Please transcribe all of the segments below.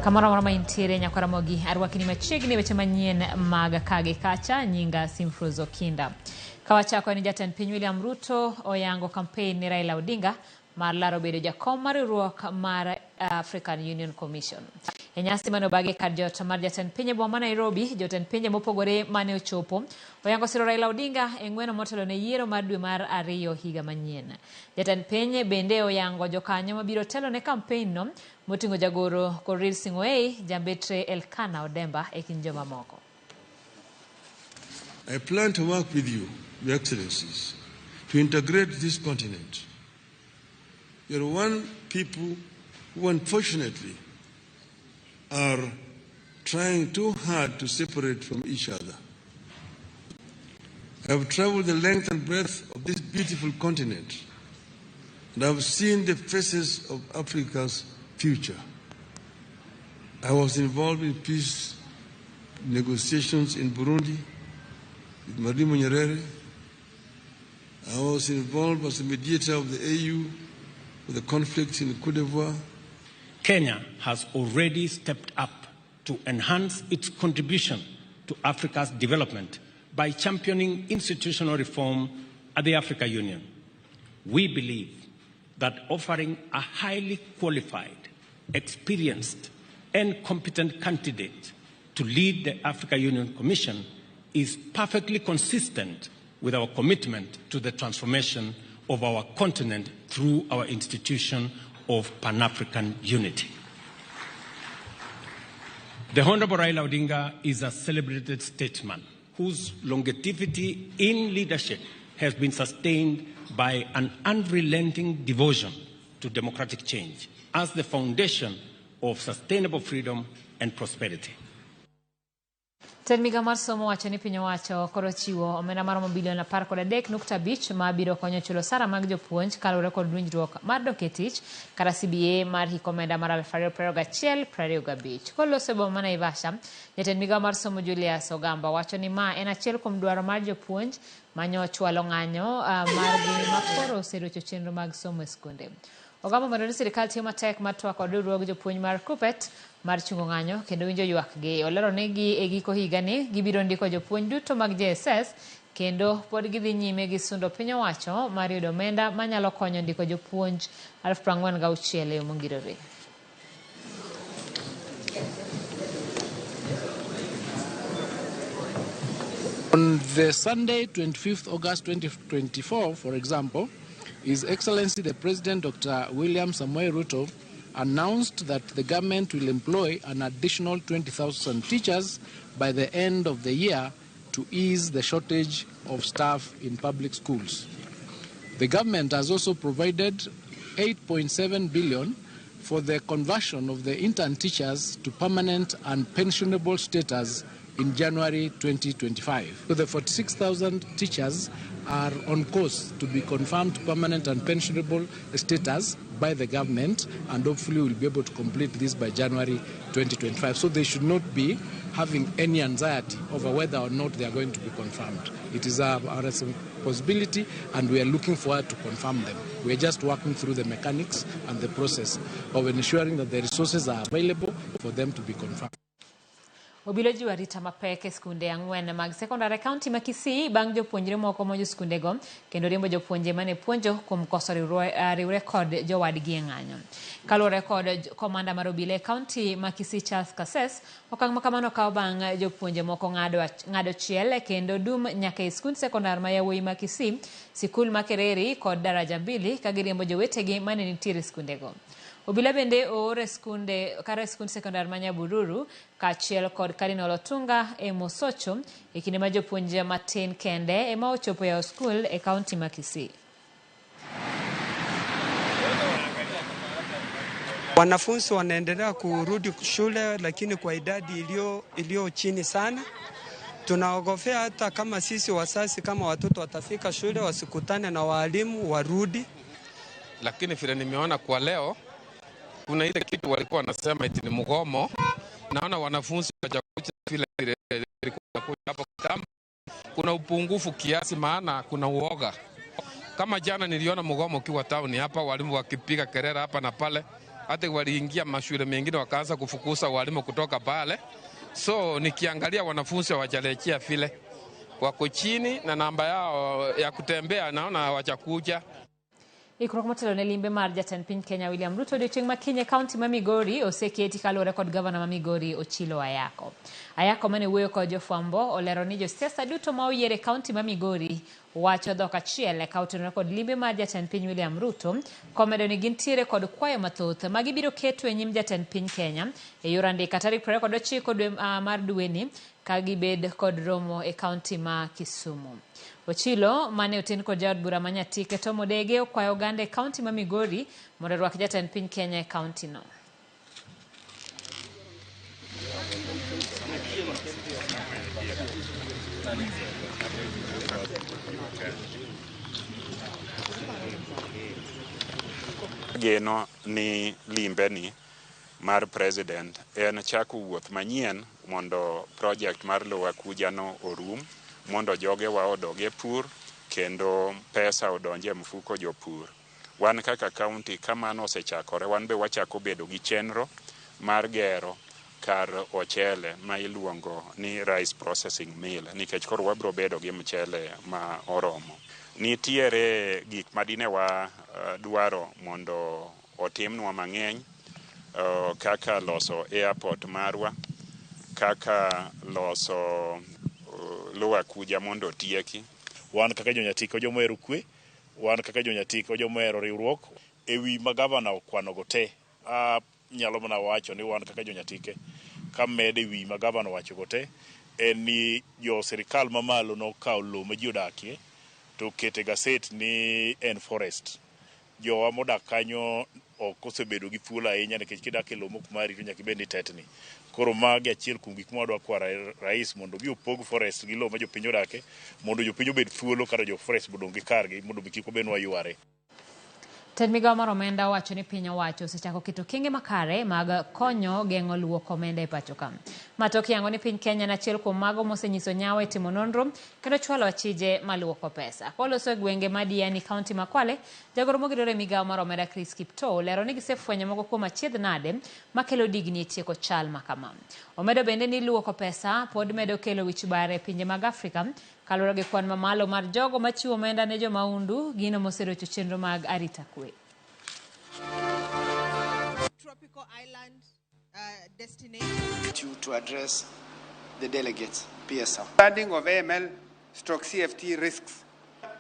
Kamara marama intiere Nyakaramogi arwakini machiegni weche manyien mag kage kacha nyinga Simfrozo Kinda. Kawachako ni jatend piny William Ruto oyango campaign ni Raila Odinga mar laro bedo jakom mar riwruok mar African Union Commission. Enyasi mano bage kar jot mar jatend piny boma Nairobi, jotend piny mopogore mane ochopo oyango siro Raila Odinga engweno motelo ne yiero mar dwe mar ariyo higa manyien. Jatend piny bende oyango jokanyo mabiro telo ne campaign no motingo jagoro Korir Sing'oei, Jambetre Elkana Odemba e kind joma moko. I plan to work with you, Your Excellencies, to integrate this continent. You're one people who unfortunately are trying too hard to separate from each other. I have traveled the length and breadth of this beautiful continent, and I have seen the faces of Africa's future. I was involved in peace negotiations in Burundi with Marimo Nyerere. I was involved as a mediator of the AU with the conflict in Côte d'Ivoire. Kenya has already stepped up to enhance its contribution to Africa's development by championing institutional reform at the African Union. We believe that offering a highly qualified, experienced, and competent candidate to lead the African Union Commission is perfectly consistent with our commitment to the transformation of our continent through our institution of Pan-African unity. The Honorable Raila Odinga is a celebrated statesman whose longevity in leadership has been sustained by an unrelenting devotion to democratic change as the foundation of sustainable freedom and prosperity. Migawo mar somo wacho ni piny owacho koro chiwo omenda maromo bilion 13.5 ma biro konyo chulo sara mag jopuonj kaluwore kod winjruok mar dok e tich kata CBA mar hik omenda mar 2021-2025. Kolose e boma ma Naivasha, jatend migawo mar somo Julius Ogamba wacho ni ma en achiel kuom dwaro mar jopuonj manyochwalo ng'anyo margi ma koro oserocho chenro mag somo e skunde. Ogamba omedo ni sirikal tiyo matek mar twako riwruog jopuonj mar KUPPET mar chungo ng'anyo kendo winjo ywakgi. Olero negi e giko higa ni gibiro ndiko jopuonj duto mag JSS kendo pod gidhi nyime gi sundo piny owacho mar yudo omenda manyalo konyo ndiko jopuonj 46,000 e yo mongirore. On the Sunday, 25th August 2024, for example, His Excellency the President Dr. William Samoei Ruto announced that the government will employ an additional 20,000 teachers by the end of the year to ease the shortage of staff in public schools. The government has also provided 8.7 billion for the conversion of the intern teachers to permanent and pensionable status in January 2025. So the 46,000 teachers are on course to be confirmed permanent and pensionable status by the government, and hopefully we'll be able to complete this by January 2025. So they should not be having any anxiety over whether or not they are going to be confirmed. It is our responsibility, and we are looking forward to confirm them. We are just working through the mechanics and the process of ensuring that the resources are available for them to be confirmed. Obilo jiwa rita mapek e skunde ang'wen mag sekondari kaunti ma Kisii bang' jopuonjre moko monjo skundego kendo riembo jopuonje mane puonjo kuom koso riwre kod jowadgi e ng'anyo. Kaluwore kod komanda mar obila e kaunti ma Kisii Charles Kasses, okang' ma kamano kawo bang' jopuonje moko ng'ado chiel kendo dum nyaka e skund sekondar ma yawuoyi ma Kisii, sikul ma Kereri kod Daraja Mbili ka giriembo jowetegi mane nitiere skundego. Obila bende oore skund sekondar ma Nyabururu kaachiel kod Cardinal Otunga e Mosocho e kinde ma jopuonje matin kende ema ochopo yawo skul e kaunti ma Kisii. Wanafunzi wanaendelea kurudi shule lakini kwa idadi iliyo chini sana. Tunaogofea hata kama sisi wazazi kama watoto watafika shule wasikutane na walimu warudi. Lakini vile nimeona kwa leo kuna ile kitu walikuwa wanasema eti ni mgomo. Naona wanafunzi wajakuja vile ilikuwa hapo kitambo. Kuna upungufu kiasi, maana kuna uoga. Kama jana niliona mgomo ukiwa town hapa, walimu wakipiga kelele hapa na pale. hata waliingia mashule mengine wakaanza kufukuza walimu kutoka pale. So nikiangalia wanafunzi hawajalejea vile, wako chini na namba yao ya kutembea naona hawajakuja. Ikruok motelo ne limbe mar jatend piny Kenya William Ruto odiochieng' ma Kinya kaunti ma Migori oseketi kaluwore kod gavana ma Migori Ochilo Ayako. Ayako mane wuoyo kod jofwambo olero ni josiasa duto ma oyiere kaunti ma Migori wacho dhok achiel e kaunti kod limbe mar jatend piny William Ruto, komedo ni gintiere kod kwayo mathoth ma gibiro keto e nyim jatend piny Kenya e yor andika tarik 29 dwe mar dweni ka gibed kod romo e kaunti ma Kisumu. Ochilo mane oten kod jaod bura manyatike Tom Odege okwayo oganda e kaunti ma Migori mondo orwak jatend piny Kenya e kaunti no. Geno ni limbe ni mar president en chako wuoth manyien mondo project mar Lower Kuja no orum, mondo joge wa odoge pur kendo pesa odonje mfuko jopur. Wan kaka county kamano osechakore, wan be wachako bedo gi chenro mar gero kar ochele ma iluongo ni rice processing mill, nikech koro wabro bedo gi mchele ma oromo. Nitiere gik madine wa dwaro mondo otimnwa mang'eny, kaka loso airport marwa, kaka loso Lower Kuja mondo tieki. Wan kaka jonyatiko jomero kwe, wan kaka jonyatiko jomero riwruok ewi magavana okwano gote. Nyalo mana wacho ni wan kaka jonyatike kamede ewi magavana wacho gote en ni jo sirikal mamalo no kawo lowo ma ji odakie to kete gaset ni en forest. Jowa modak kanyo ok osebedo gi thuolo ahinya nikech kidak e lowo mok mari to nyaka ibed ni tetni. Koro magi achiel kuom gik mwadwa kwaro rais mondo bi opog forest gi lowo ma jopiny odake mondo jopiny obed thuolo kata jo forest bodong' gi kargi mondo kik obenwa yware. Ted migawo mar omenda owacho ni piny owacho osechako keto kinge makare mag konyo geng'o luoko omenda e pacho ka. Matok yango ni piny Kenya na achiel kuom mago mosenyiso nyawo e timo nonro kendo chwalo achije maluoko pesa. Koloso e gwenge ma Diani kaunti ma Kwale, jagoro mogirore e migawo mar omenda Chris Kiptoo lero ni gisefwenyo moko kuom achiedh nade makelo digni e tieko chal makama. Omedo bende ni luoko pesa pod medo kelo wich bare e pinje mag Afrika kaluwore gi kwan mamalo mar jogo machiwo omenda ne jomaundu, gino moserocho chenro mag arita kwe. Tropical island destination to address the delegates PSL funding of AML/CFT risks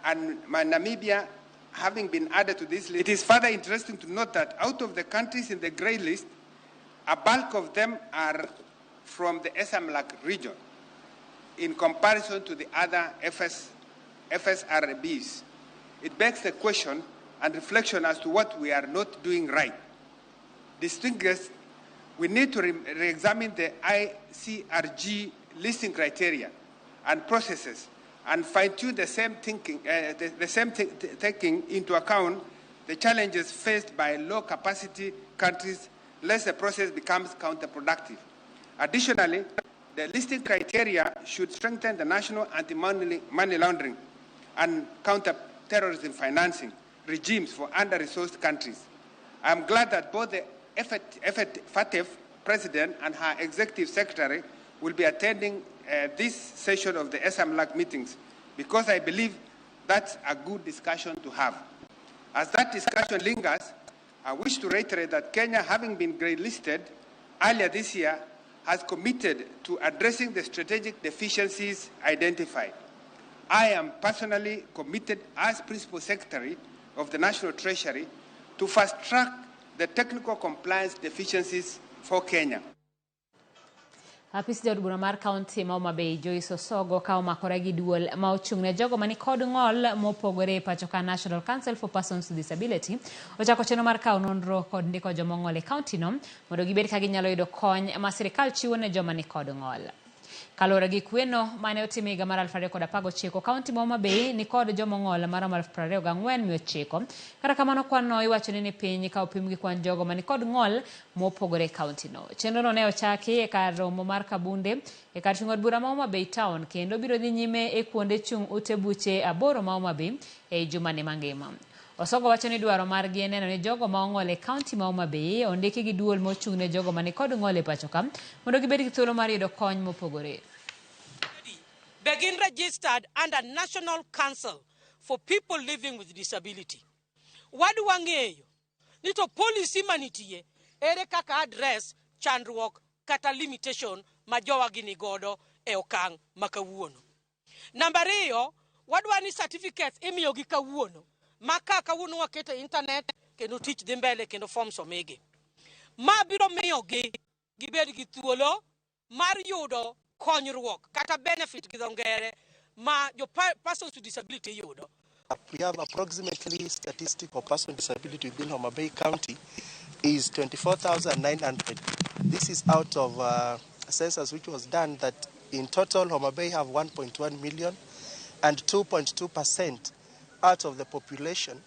and Namibia having been added to this list. It is further interesting to note that out of the countries in the grey list, a bulk of them are from the SAMLAC region in comparison to the other FSRBs. It begs the question and reflection as to what we are not doing right. Distinguished, we need to re-examine the ICRG listing criteria and processes and fine-tune the same thinking, taking into account the challenges faced by low-capacity countries, lest the process becomes counterproductive. Additionally, the listing criteria should strengthen the national anti-money laundering and counter-terrorism financing regimes for under-resourced countries. I am glad that both the FATF President and her Executive Secretary will be attending this session of the SAMLAC meetings, because I believe that's a good discussion to have. As that discussion lingers, I wish to reiterate that Kenya, having been grey-listed earlier this year, has committed to addressing the strategic deficiencies identified. I am personally committed as Principal Secretary of the National Treasury to fast-track the technical compliance deficiencies for Kenya. Apis jaod bura mar kaunti ma Homa Bay Joyce Osogo ka omakore gi duol ma ochung'ne jogo mani kod ng'ol mopogore e pacho ka National Council for Persons with Disability ochako chenro mar kawo nonro kod ndiko joma ong'ol e kaunti no mondo gibed ka ginyalo yudo kony ma sirikal chiwo ne joma ni kod ng'ol. Kaluwore gi kweno mane otim higa mar 2019, kaunti ma Homa Bay ni kod joma ong'ol mar 24,900. Kata kamano kwan no iwacho ni piny ka opim gi kwan jogo mani kod ng'ol mopogore e kaunti no. Chenro no ne ochaki e kar romo mar Kabunde e kar chung' od bura ma Homa Bay Town kendo biro dhi nyime e kuonde chung' ute buche 8 ma Homa Bay e juma ni mangima. Osogo wacho ni dwaro margi en neno ni jogo ma ong'ol e kaunti ma Homa Bay ondiki gi duol mochung' ne jogo mani kod ng'ol e pacho ka mondo gibed gi thuolo mar yudo kony mopogore. Begin registered under National Council for People Living with Disability. Wadwa ng'eyo ni to policy manitie ere kaka address chandruok kata limitation ma jowa gini godo e okang' makawuono. Number 2, wadwa ni certificates imiyo gi kawuono ma kawuono wakete internet kendo tich dhi mbele kendo forms omigi. Ma biro miyo gibed gi thuolo mar yudo konyruok kata benefit gi ngere ma jo persons with disability yudo. We have approximately statistic for persons with disability within Homa Bay County is 24,900. This is out of a census which was done that in total Homa Bay have 1.1 million and 2.2% out of the population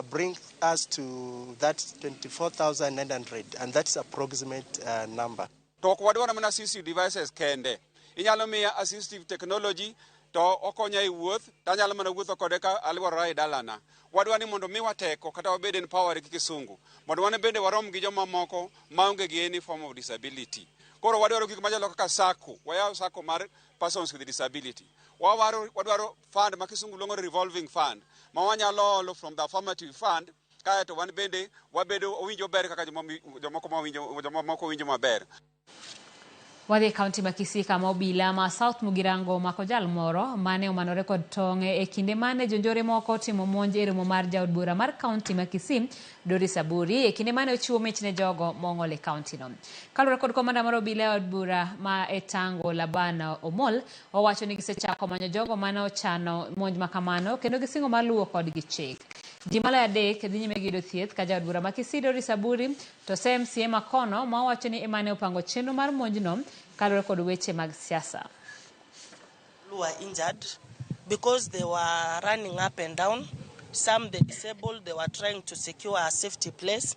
brings us to that 24,900, and that's approximate number. Talk wadwana mana assistive devices kende. Inyalo miya assistive technology to okonya e wuoth, tanyalo mana wuotho kode ka alwora e dalana. Wadwa ni mondo miwa teko kata wabed empowered gi kisungu. Mondo wane bende warom gi joma moko maonge gi any form of disability. Koro wadwaro gik machalo kaka SACCO, wayaw SACCO mar persons with disability. Wadwaro fund ma kisungu luongo revolving fund ma wanyalo olo from the affirmative fund kae to wan bende wabedo owinjo ber kaka jomoko winjo maber. Wadhi kaunti ma Kisii kama obila ma South Mugirango mako jal moro mane omanore kod tong'e e kinde mane jonjore moko timo monj e romo mar jaod bura mar kaunti ma Kisii Doris Aburi e kinde mane ochiwo mich ne jogo mong'ol e kaunti no. Kaluwore kod komanda mar obila e od bura ma e Tango Labana Omol owacho ni gisechako manyo jogo mane ochano monj makamano kendo gisingo maluwo kod gi chik. Ji maloyo 3 dhi nyime gi yudo thieth ka jaod bura ma Kisii Doris Aburi to MCA Makono ma wacho ni emane opango chenro mar monjno kaluwore kod weche mag siasa. Who were injured because they were running up and down. Some the disabled, they were trying to secure a safety place.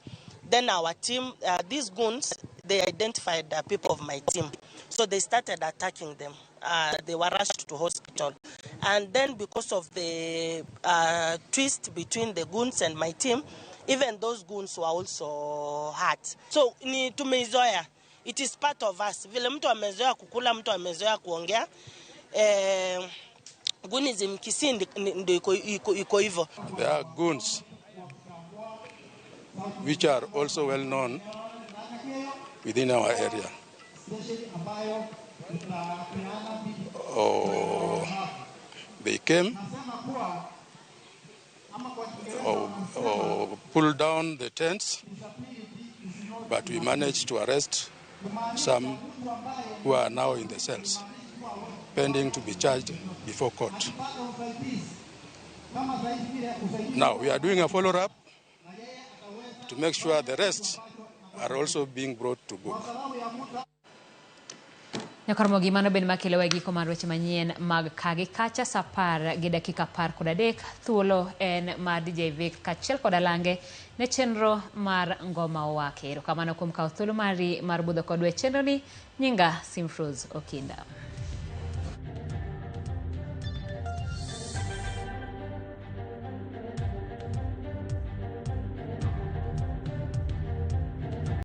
Then our team, these goons, they identified the people of my team. So they started attacking them. They were rushed to hospital. And then because of the twist between the goons and my team, even those goons were also hurt. So ni tumeizoea. It is part of us. Vile mtu amezoea kukula, mtu amezoea kuongea. Goonism Kisii ndio iko hivyo. There are goons which are also well known within our area. They came pulled down the tents, but we managed to arrest some who are now in the cells, pending to be charged before court. Now we are doing a follow-up to make sure the rest are also being brought to book. Nyakoromo gimano ben makelo wegi komar weche manyien mag kagi kacha sapar gi dakika 13 thuolo en mar DJ Vic kachiel kod alange ne chenro mar ngoma wake. Erokamano kuom kawo thuolo mari mar budho kod we chenro ni. Nyinga Simfruz Okinda.